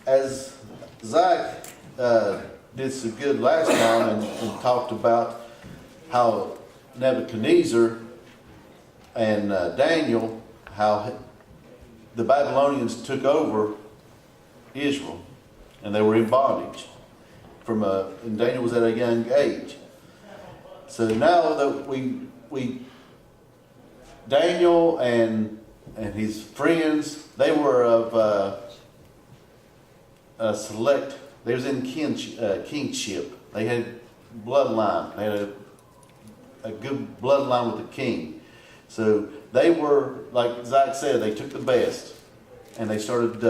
as Zach did so good last time and talked about how Nebuchadnezzar and Daniel, how the Babylonians took over Israel, and they were in bondage and Daniel was at a young age. So now that we Daniel and his friends, they were of select. They was in kingship. They had bloodline. They had a good bloodline with the king. So they were, like Zach said, they took the best and they started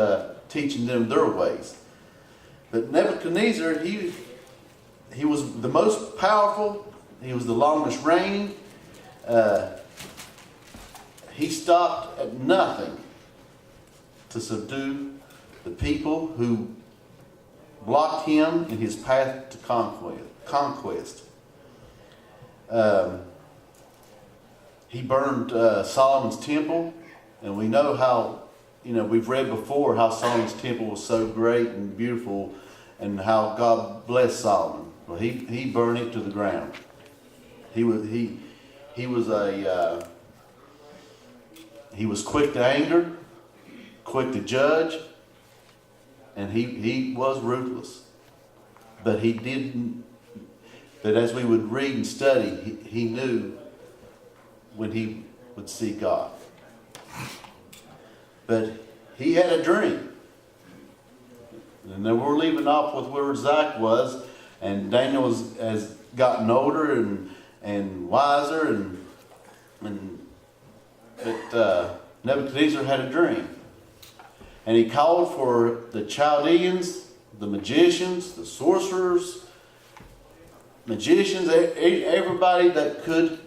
teaching them their ways. But Nebuchadnezzar, he was the most powerful. He was the longest reigning. He stopped at nothing to subdue the people who blocked him in his path to conquest. He burned Solomon's temple, and we know how, we've read before how Solomon's temple was so great and beautiful, and how God blessed Solomon. Well, he burned it to the ground. He was quick to anger, quick to judge, and he was ruthless. But as we would read and study, he knew when he would see God. But he had a dream. And then we're leaving off with where Zach was, and Daniel has gotten older and wiser, but Nebuchadnezzar had a dream. And he called for the Chaldeans, the magicians, the sorcerers, everybody that could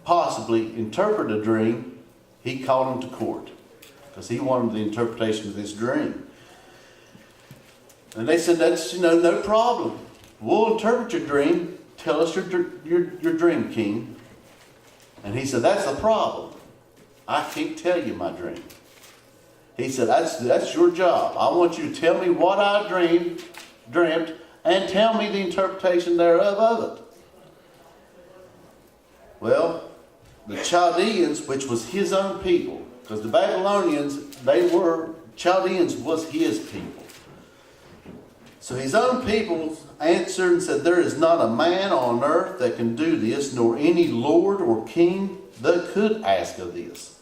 possibly interpret a dream. He called them to court because he wanted the interpretation of this dream. And they said, that's no problem. We'll interpret your dream. Tell us your dream, king. And he said, that's the problem. I can't tell you my dream. He said, that's your job. I want you to tell me what I dreamt, and tell me the interpretation thereof of it. Well, the Chaldeans, which was his own people, because the Babylonians, Chaldeans was his people. So his own people answered and said, there is not a man on earth that can do this, nor any lord or king that could ask of this.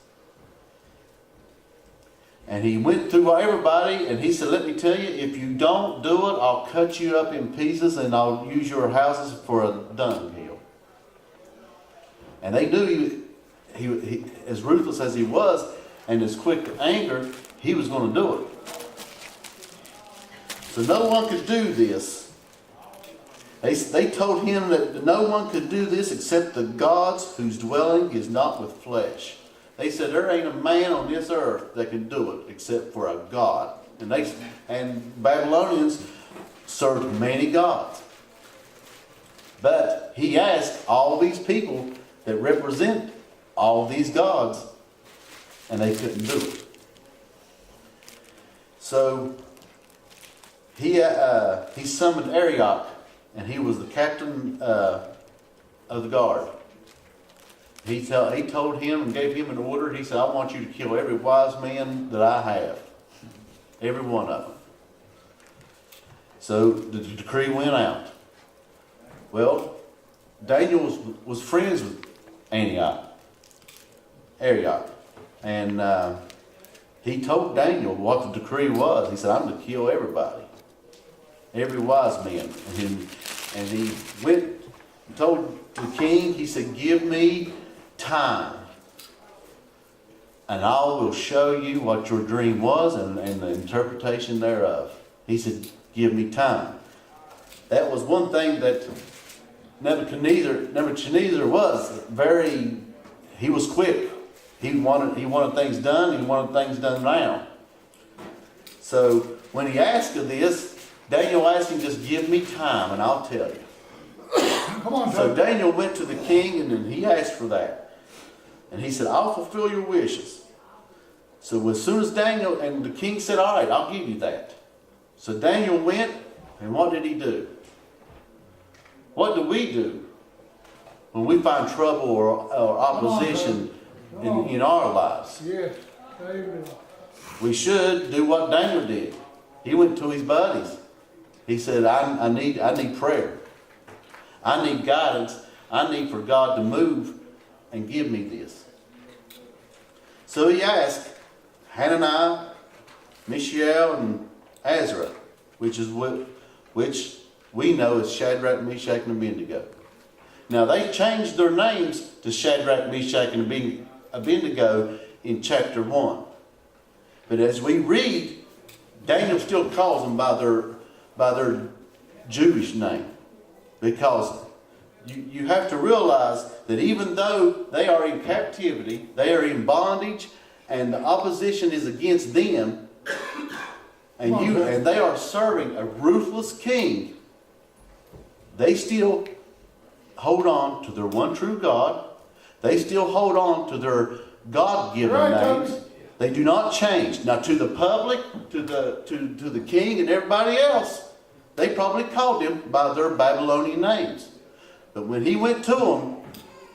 And he went through everybody, and he said, let me tell you, if you don't do it, I'll cut you up in pieces, and I'll use your houses for a dunghill. And they knew he as ruthless as he was, and as quick to anger, he was going to do it. So no one could do this. They told him that no one could do this except the gods whose dwelling is not with flesh. They said there ain't a man on this earth that can do it except for a god. And Babylonians served many gods. But he asked all these people that represent all these gods, and they couldn't do it. So he summoned Arioch, and he was the captain of the guard. He told him and gave him an order. He said, I want you to kill every wise man that I have. Every one of them. So the decree went out. Well, Daniel was friends with Arioch. And he told Daniel what the decree was. He said, I'm going to kill everybody. Every wise man. And he went and told the king, he said, give me time, and I will show you what your dream was and the interpretation thereof. He said, give me time. That was one thing that Nebuchadnezzar was he was quick. He wanted things done. He wanted things done now. So when he asked of this, Daniel asked him, just give me time and I'll tell you. Come on, so Daniel went to the king and then he asked for that. And he said, I'll fulfill your wishes. So as soon as Daniel, and the king said, all right, I'll give you that. So Daniel went, and what did he do? What do we do when we find trouble or opposition in our lives? Yes. Amen. We should do what Daniel did. He went to his buddies. He said, I need prayer. I need guidance. I need for God to move and give me this. So he asked Hananiah, Mishael, and Azariah, which we know as Shadrach, Meshach, and Abednego. Now they changed their names to Shadrach, Meshach, and Abednego in chapter 1. But as we read, Daniel still calls them by their Jewish name. Because you have to realize that even though they are in captivity, they are in bondage, and the opposition is against them, and they are serving a ruthless king, they still hold on to their one true God. They still hold on to their God-given names. They do not change. Now, to the public, to the king and everybody else, they probably called him by their Babylonian names. But when he went to them,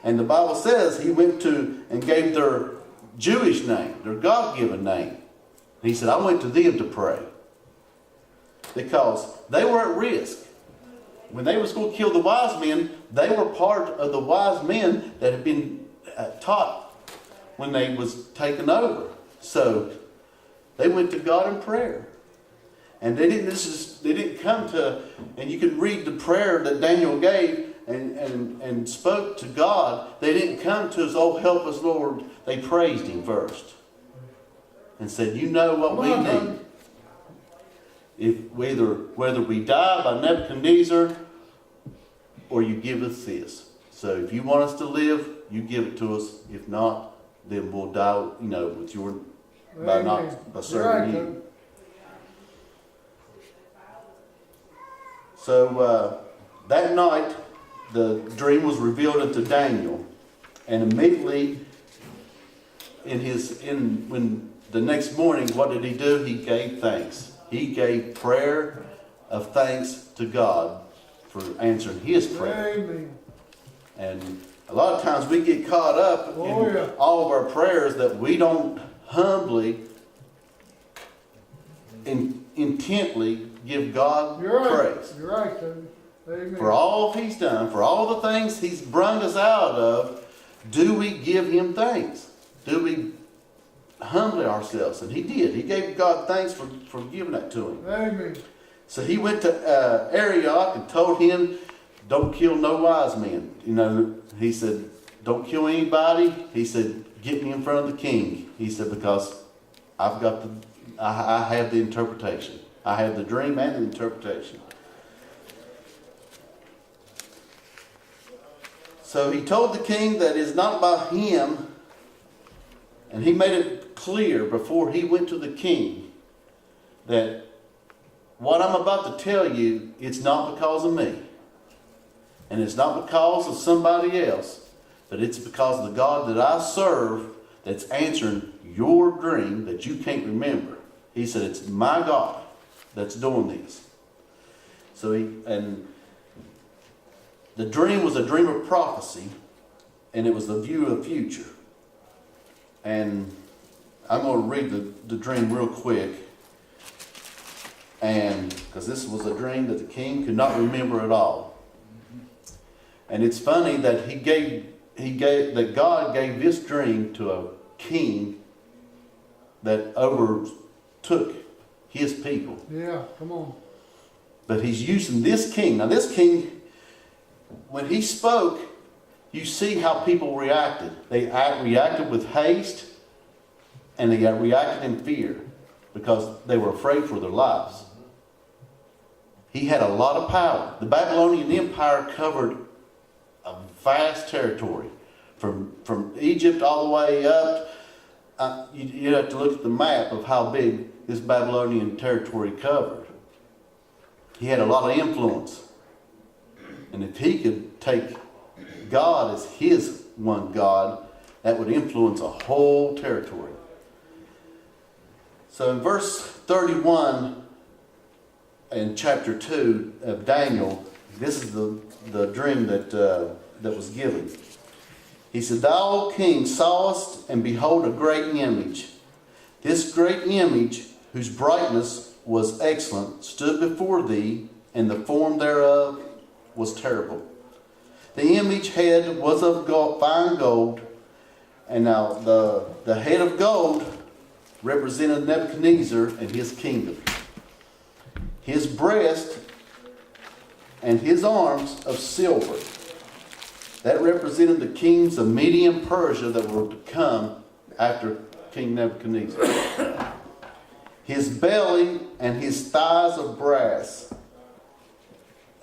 and the Bible says he went to and gave their Jewish name, their God-given name. And he said, I went to them to pray. Because they were at risk. When they was going to kill the wise men, they were part of the wise men that had been taught when they was taken over. So they went to God in prayer. And they didn't come to, and you can read the prayer that Daniel gave and spoke to God. They didn't come to us, oh, help us, Lord. They praised him first. And said, you know what we need. If whether we die by Nebuchadnezzar or you give us this. So if you want us to live, you give it to us. If not, then we'll die, with your by serving you. So that night, the dream was revealed unto Daniel, and immediately when the next morning, what did he do? He gave thanks. He gave prayer of thanks to God for answering his prayer. Amen. And a lot of times we get caught up in all of our prayers that we don't humbly and intently give God praise. You're right, Toby. Amen. For all he's done, for all the things he's brought us out of, do we give him thanks? Do we humbly ourselves? And he did. He gave God thanks for giving that to him. Amen. So he went to Arioch and told him, don't kill no wise men. He said, don't kill anybody. He said, get me in front of the king. He said, because I have the interpretation. I have the dream and the interpretation. So he told the king that it's not by him, and he made it clear before he went to the king that what I'm about to tell you, it's not because of me. And it's not because of somebody else, but it's because of the God that I serve that's answering your dream that you can't remember. He said, it's my God that's doing this. So the dream was a dream of prophecy, and it was the view of the future. And I'm going to read the dream real quick. And because this was a dream that the king could not remember at all. And it's funny that that God gave this dream to a king that overtook his people. Yeah, come on. But he's using this king. Now this king, when he spoke, you see how people reacted. They reacted with haste, and they reacted in fear because they were afraid for their lives. He had a lot of power. The Babylonian Empire covered a vast territory from Egypt all the way up. You have to look at the map of how big this Babylonian territory covered. He had a lot of influence. And if he could take God as his one God, that would influence a whole territory. So in verse 31 in chapter 2 of Daniel, this is the dream that was given. He said, "Thou, O king, sawest, and behold, a great image. This great image, whose brightness was excellent, stood before thee, and the form thereof was terrible. The image head was of fine gold." And now the head of gold represented Nebuchadnezzar and his kingdom. His breast and his arms of silver. That represented the kings of Media and Persia that were to come after King Nebuchadnezzar. His belly and his thighs of brass,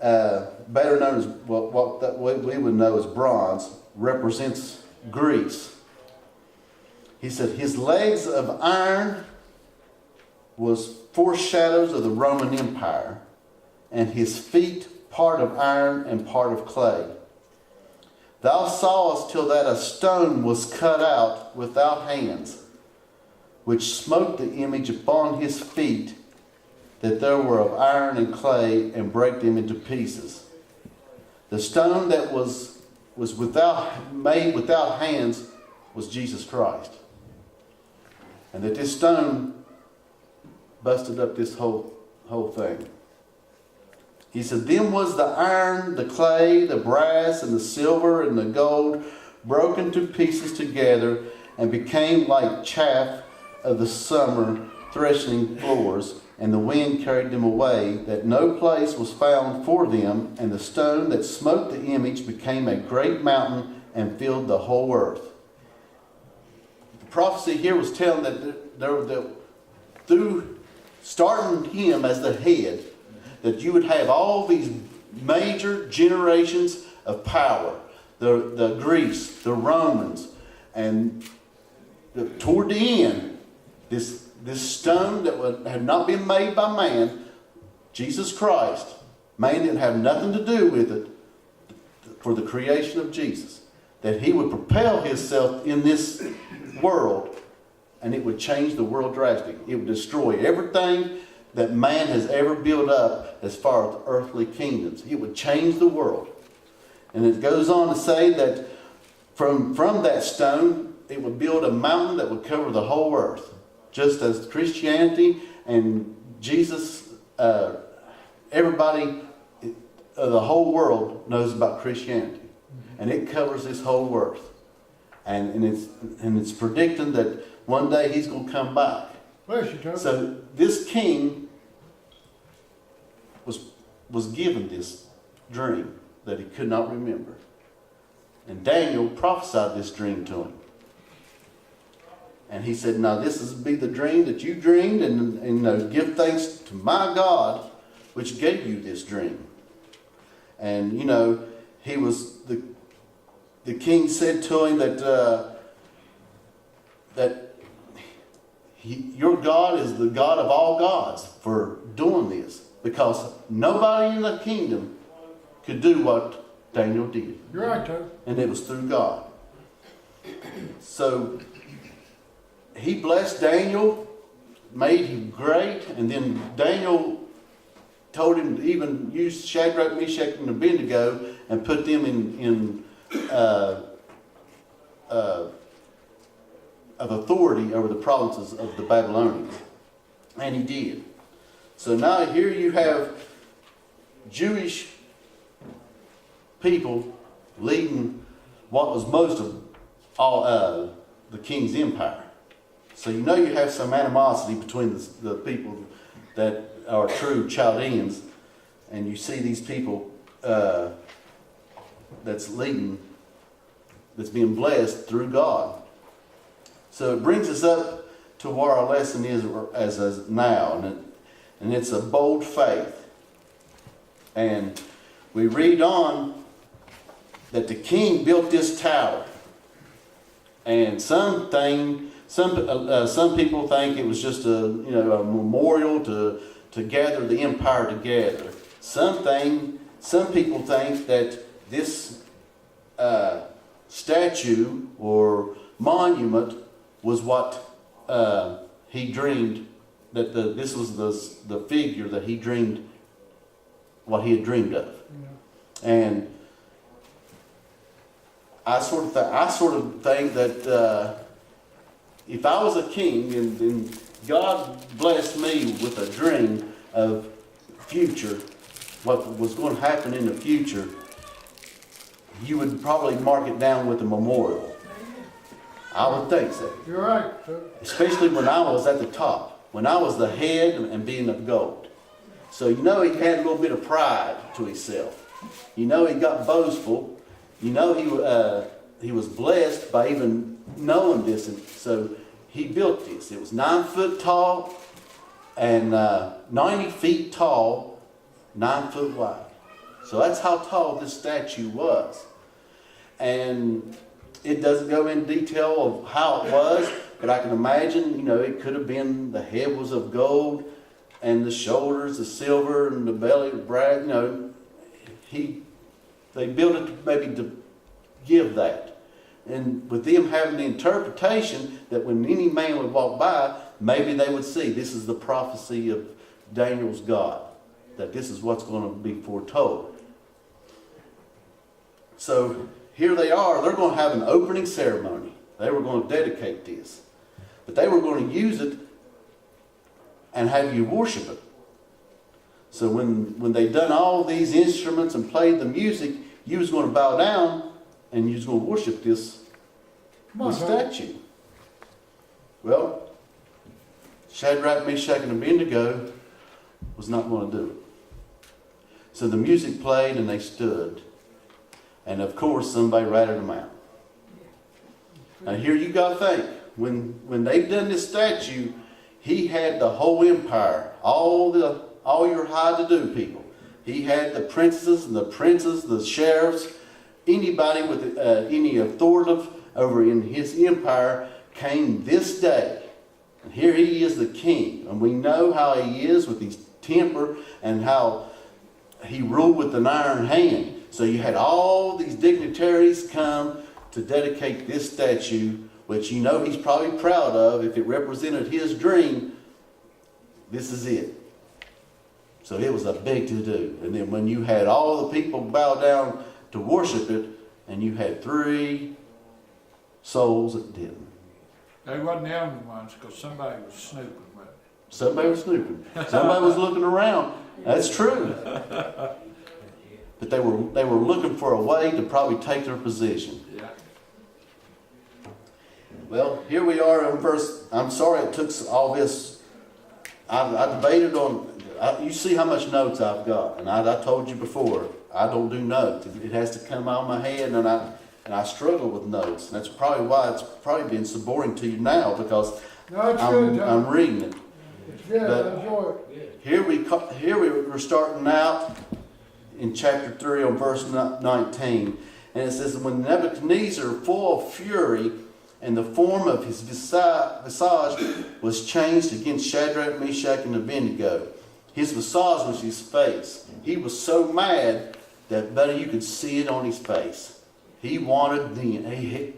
better known as what we would know as bronze, represents Greece. He said his legs of iron was foreshadows of the Roman Empire, and his feet part of iron and part of clay. Thou sawest till that a stone was cut out without hands, which smote the image upon his feet, that there were of iron and clay, and brake them into pieces. The stone that was made without hands was Jesus Christ. And that this stone busted up this whole thing. He said, "Then was the iron, the clay, the brass, and the silver, and the gold broken to pieces together, and became like chaff of the summer threshing floors, and the wind carried them away, that no place was found for them, and the stone that smote the image became a great mountain, and filled the whole earth." The prophecy here was telling that through starting him as the head, that you would have all these major generations of power. The Greece, the Romans, and toward the end, this stone that had not been made by man, Jesus Christ, man didn't have nothing to do with it for the creation of Jesus. That he would propel himself in this world, and it would change the world drastically. It would destroy everything that man has ever built up as far as earthly kingdoms. It would change the world. And it goes on to say that from that stone, it would build a mountain that would cover the whole earth. Just as Christianity and Jesus, everybody, the whole world knows about Christianity. And it covers this whole earth. And it's predicting that one day he's going to come back. Bless you, Toby. So this king was given this dream that he could not remember. And Daniel prophesied this dream to him. And he said, "Now this is be the dream that you dreamed, and give thanks to my God, which gave you this dream." And he was the king said to him that your God is the God of all gods for doing this, because nobody in the kingdom could do what Daniel did. You're right, Toby. And it was through God. So he blessed Daniel, made him great, and then Daniel told him to even use Shadrach, Meshach, and Abednego and put them in of authority over the provinces of the Babylonians. And he did. So now here you have Jewish people leading what was most of all the king's empire. So you have some animosity between the people that are true Chaldeans, and you see these people that's leading, that's being blessed through God. So it brings us up to where our lesson is as now, and it's a bold faith. And we read on that the king built this tower, and some people think it was just a memorial to gather the empire together. Some people think that this statue or monument was what he dreamed, that this was the figure that he dreamed what he had dreamed of. Yeah. And I sort of think that if I was a king and God blessed me with a dream of future, what was going to happen in the future, you would probably mark it down with a memorial. I would think so. You're right, sir. Especially when I was at the top, when I was the head and being of gold. So you know he had a little bit of pride to himself. You know he got boastful. You know he was blessed by even knowing this. And so he built this. It was 9 foot tall and 90 feet tall, 9 foot wide. So that's how tall this statue was. And it doesn't go in detail of how it was, but I can imagine, you know, it could have been the head was of gold and the shoulders the silver and the belly the brass. You know, they built it maybe to give that. And with them having the interpretation that when any man would walk by, maybe they would see this is the prophecy of Daniel's God, that this is what's going to be foretold. So here they are, they're going to have an opening ceremony. They were going to dedicate this. But they were going to use it and have you worship it. So when they done all these instruments and played the music, you was going to bow down and you was going to worship this statue. Well, Shadrach, Meshach, and Abednego was not going to do it. So the music played and they stood. And of course, somebody ratted them out. Now here you got to think, when they've done this statue, he had the whole empire, all your high-to-do people. He had the princesses and the princes, the sheriffs, anybody with any authority over in his empire came this day. And here he is the king. And we know how he is with his temper and how he ruled with an iron hand. So you had all these dignitaries come to dedicate this statue, which you know he's probably proud of. If it represented his dream, this is it. So it was a big to-do. And then when you had all the people bow down to worship it, and you had 3 souls that didn't. They wasn't the only ones, because somebody was snooping, wasn't it? Somebody was snooping. Somebody was looking around. That's true. But they were looking for a way to probably take their position. Yeah. Well, here we are in verse. I'm sorry it took all this. I debated on. You see how much notes I've got, and I told you before I don't do notes. It has to come out of my head, and I struggle with notes. And that's probably why it's probably been so boring to you now, because No, it's good, Tom. I'm reading it. It's good, But enjoy it. Here we're starting out in chapter 3 on verse 19. And it says, when Nebuchadnezzar, full of fury, and the form of his visage was changed against Shadrach, Meshach, and Abednego. His visage was his face. He was so mad that, buddy, you could see it on his face. He wanted the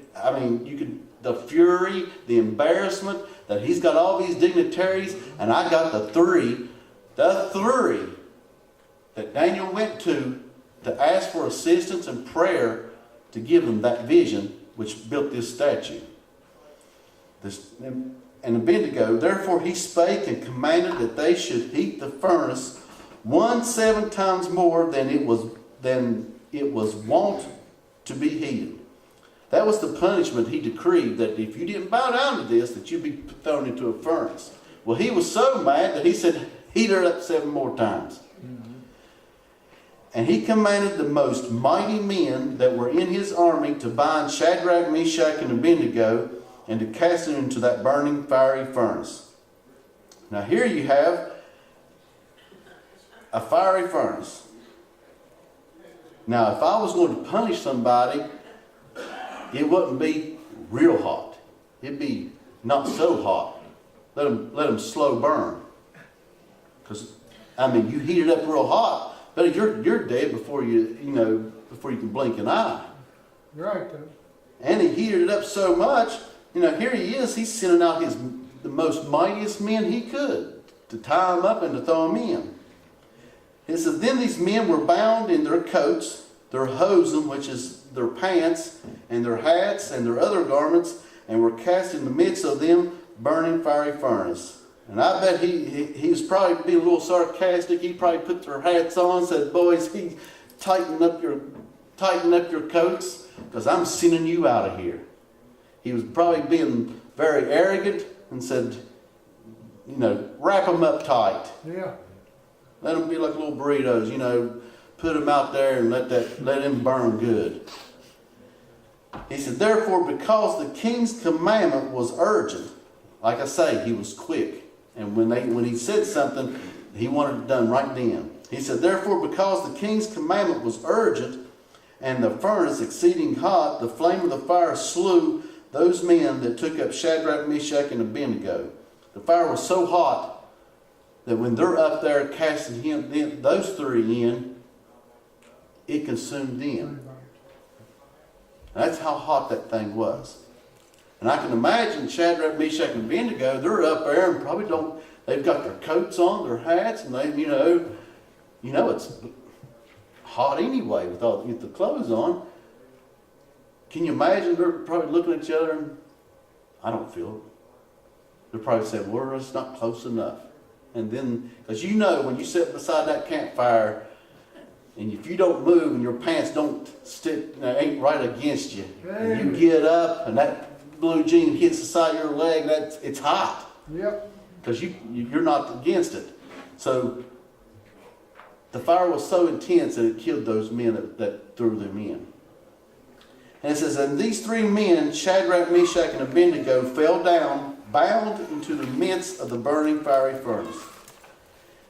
fury, the embarrassment, that he's got all these dignitaries, and I got the three that Daniel went to ask for assistance and prayer to give him that vision which built this statue. And Abednego, therefore he spake and commanded that they should heat the furnace 7 times more than it was wont to be heated. That was the punishment he decreed, that if you didn't bow down to this, that you'd be thrown into a furnace. Well, he was so mad that he said, heat her up 7 more times. Mm-hmm. And he commanded the most mighty men that were in his army to bind Shadrach, Meshach, and Abednego, and to cast them into that burning fiery furnace. Now here you have a fiery furnace. Now if I was going to punish somebody, it wouldn't be real hot. It'd be not so hot. Let them slow burn. Because, you heat it up real hot, but you're dead before you can blink an eye. You're right, though. And he heated it up so much, here he is, he's sending out the most mightiest men he could to tie him up and to throw him in. It says, then these men were bound in their coats, their hosen, which is their pants, and their hats, and their other garments, and were cast in the midst of them, burning fiery furnace. And I bet he was probably being a little sarcastic. He probably put their hats on, said, boys, tighten up your coats, because I'm sending you out of here. He was probably being very arrogant and said, wrap them up tight. Yeah. Let them be like little burritos, put them out there and let them burn good. He said, therefore, because the king's commandment was urgent, like I say, he was quick. And when he said something, he wanted it done right then. He said, therefore, because the king's commandment was urgent, and the furnace exceeding hot, the flame of the fire slew those men that took up Shadrach, Meshach, and Abednego. The fire was so hot that when they're up there casting those three in, it consumed them. That's how hot that thing was. And I can imagine Shadrach, Meshach, and Abednego, they're up there and probably they've got their coats on, their hats, and it's hot anyway with the clothes on. Can you imagine they're probably looking at each other and, I don't feel it. They're probably saying, well, it's not close enough. And then, because when you sit beside that campfire, and if you don't move and your pants don't stick, ain't right against you, and you get up and that blue jean hits the side of your leg, it's hot. Yep. Because you're not against it. So the fire was so intense that it killed those men that threw them in. And it says, and these three men, Shadrach, Meshach, and Abednego, fell down, bound into the midst of the burning fiery furnace.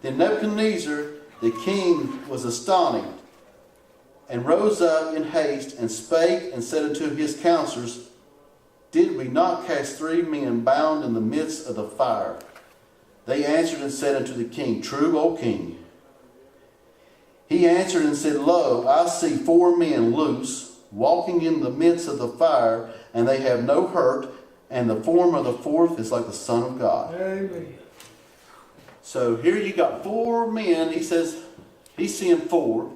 Then Nebuchadnezzar, the king, was astonished, and rose up in haste, and spake, and said unto his counselors, did we not cast three men bound in the midst of the fire? They answered and said unto the king, true, O king. He answered and said, lo, I see four men loose, walking in the midst of the fire, and they have no hurt, and the form of the fourth is like the Son of God. Amen. So here you got four men. He says he's seeing four.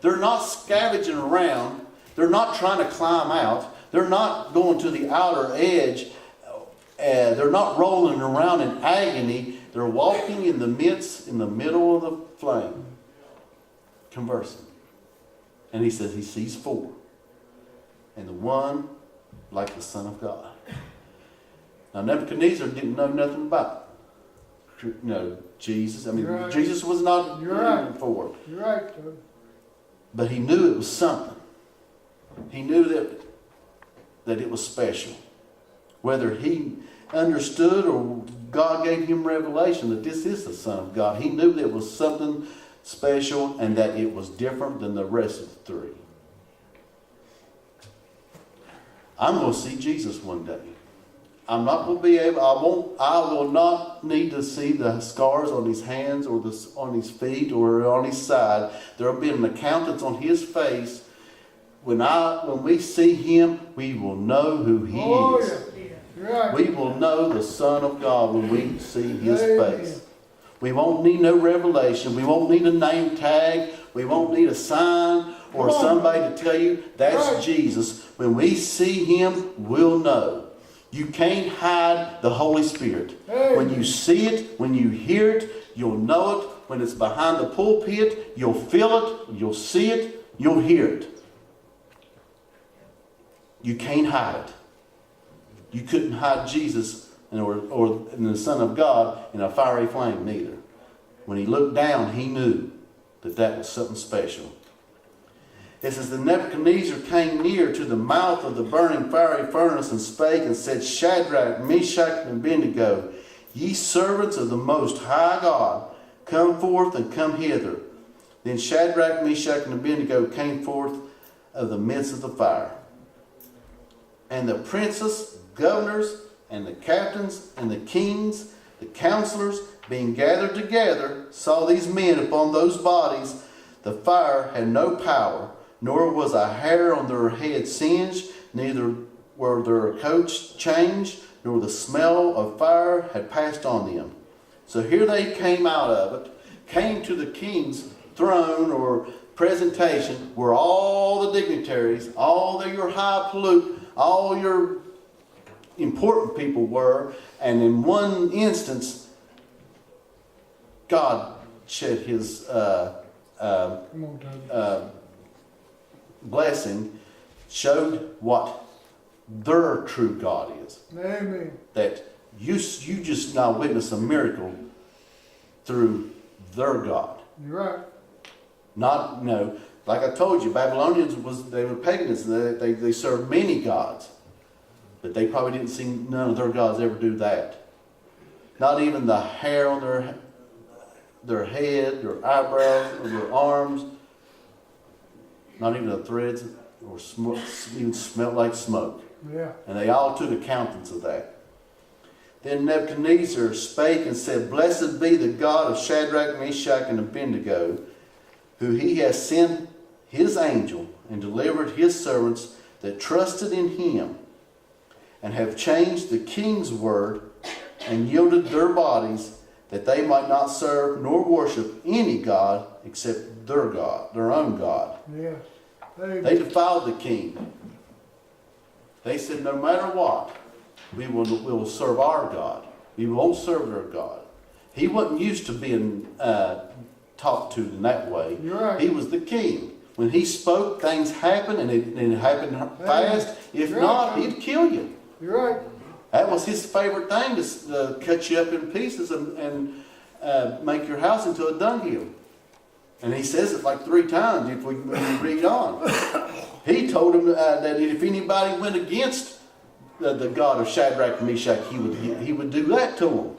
They're not scavenging around. They're not trying to climb out. They're not going to the outer edge. They're not rolling around in agony. They're walking in the middle of the flame, conversing. And he says he sees four. And the one like the Son of God. Now Nebuchadnezzar didn't know nothing about Jesus. I mean, right. Jesus was not before. You're right, Toby. But he knew it was something. He knew that it was special. Whether he understood or God gave him revelation that this is the Son of God, he knew that it was something special and that it was different than the rest of the three. I'm going to see Jesus one day. I'm not going to be able, I will not need to see the scars on his hands or on his feet or on his side. There will be an accountance on his face. When we see him, we will know who he is. Yeah. Right. We will know the Son of God when we see his face. We won't need no revelation. We won't need a name tag. We won't need a sign or somebody to tell you that's Jesus. When we see him, we'll know. You can't hide the Holy Spirit. When you see it, when you hear it, you'll know it. When it's behind the pulpit, you'll feel it, you'll see it, you'll hear it. You can't hide it. You couldn't hide Jesus or the Son of God in a fiery flame neither. When he looked down, he knew that was something special. It says, the Nebuchadnezzar came near to the mouth of the burning fiery furnace and spake and said, Shadrach, Meshach, and Abednego, ye servants of the most high God, come forth and come hither. Then Shadrach, Meshach, and Abednego came forth of the midst of the fire. And the princes, governors, and the captains, and the kings, the counselors, being gathered together, saw these men upon those bodies. The fire had no power, nor was a hair on their head singed, neither were their coats changed, nor the smell of fire had passed on them. So here they came out of it, came to the king's throne or presentation where all the dignitaries, your highfalutin, all your important people were, and in one instance, God shed his Come on, Toby. blessing, showed what their true God is. Amen. That you just now witnessed a miracle through their God. You're right. Not, like I told you, Babylonians they were pagans. They served many gods. But they probably didn't see none of their gods ever do that. Not even the hair on their head, their eyebrows, or their arms. Not even the threads or smoke, even smelled like smoke. Yeah. And they all took accountance of that. Then Nebuchadnezzar spake and said, Blessed be the God of Shadrach, Meshach, and Abednego, who he has sent his angel and delivered his servants that trusted in him, and have changed the king's word and yielded their bodies, that they might not serve nor worship any god except their God, their own God. Yeah. They defiled the king. They said, no matter what, we will serve our God. We won't serve their God. He wasn't used to being talked to in that way. You're right. He was the king. When he spoke, things happened, and it happened fast. If You're not, right. he'd kill you. You're right. That was his favorite thing, to cut you up in pieces and make your house into a dunghill. And he says it like 3 times when you read on. He told him that if anybody went against the God of Shadrach and Meshach, he would do that to them.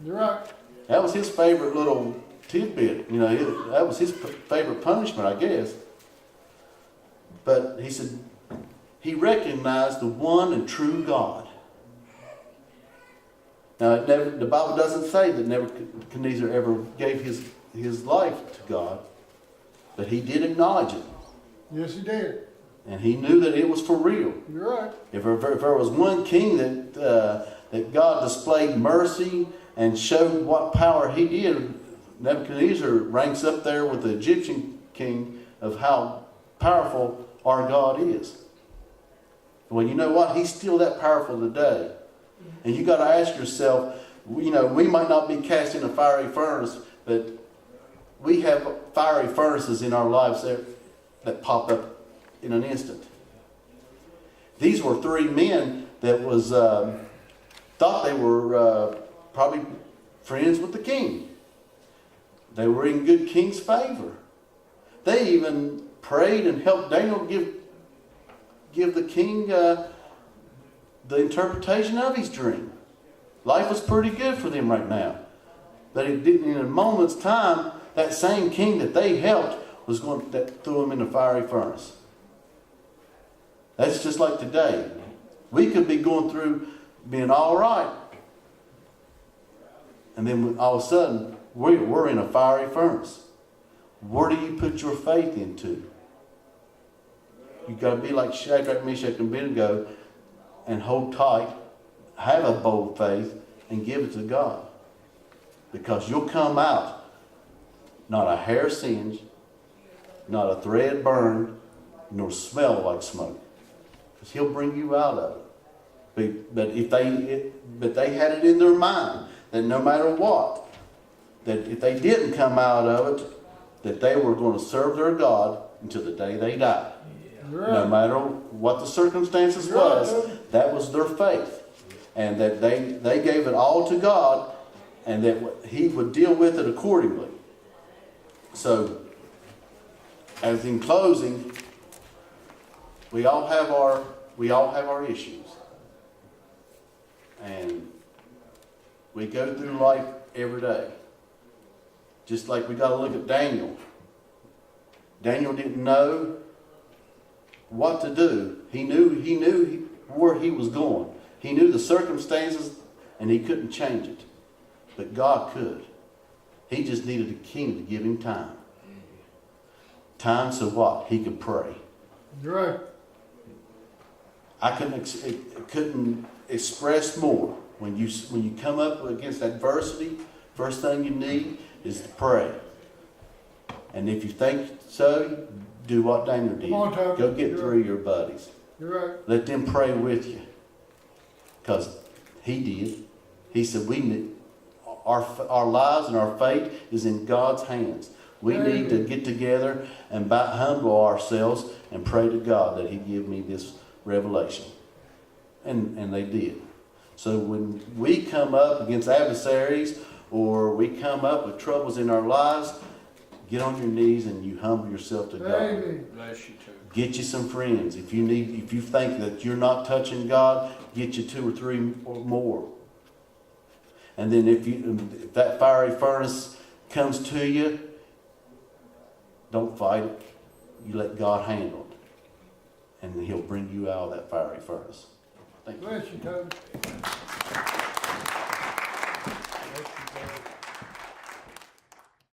You're right. That was his favorite little tidbit. That was his favorite punishment, I guess. But he said he recognized the one and true God. Now, the Bible doesn't say that Nebuchadnezzar ever gave his life to God, but he did acknowledge it. Yes, he did. And he knew that it was for real. You're right. If there was one king that God displayed mercy and showed what power he did, Nebuchadnezzar ranks up there with the Egyptian king of how powerful our God is. Well, you know what? He's still that powerful today. And you got to ask yourself, we might not be cast in a fiery furnace, but we have fiery furnaces in our lives that pop up in an instant. These were 3 men that was thought they were probably friends with the king. They were in good king's favor. They even prayed and helped Daniel give the king the interpretation of his dream. Life was pretty good for them right now. But it didn't, in a moment's time, that same king that they helped was going to throw him in a fiery furnace. That's just like today. We could be going through being all right, and then all of a sudden we're in a fiery furnace. Where do you put your faith into? You've got to be like Shadrach, Meshach, and Abednego and hold tight, have a bold faith, and give it to God. Because you'll come out not a hair singed, not a thread burned, nor smell like smoke. Because he'll bring you out of it. But they had it in their mind that no matter what, that if they didn't come out of it, that they were going to serve their God until the day they died. Right. No matter what the circumstances was, that was their faith. And that they gave it all to God, and that he would deal with it accordingly. So, as in closing, we all have our issues. And we go through life every day. Just like we got to look at Daniel. Daniel didn't know what to do. He knew where he was going. He knew the circumstances, and he couldn't change it. But God could. He just needed a king to give him time. Time so what? He could pray. You're right. I couldn't express more. When you come up against adversity, first thing you need is to pray. And if you think so, do what Daniel did. Come on, Toby. Go get You're three of right. your buddies. You're right. Let them pray with you. Because he did. He said, we need, our lives and our fate is in God's hands. We need to get together and humble ourselves and pray to God that he give me this revelation. And they did. So when we come up against adversaries or we come up with troubles in our lives, get on your knees and you humble yourself to God. Amen. Bless you too. Get you some friends. If you think that you're not touching God, get you 2 or 3 or more. And then if that fiery furnace comes to you, don't fight it. You let God handle it. And he'll bring you out of that fiery furnace. Thank you. Bless you, Toby.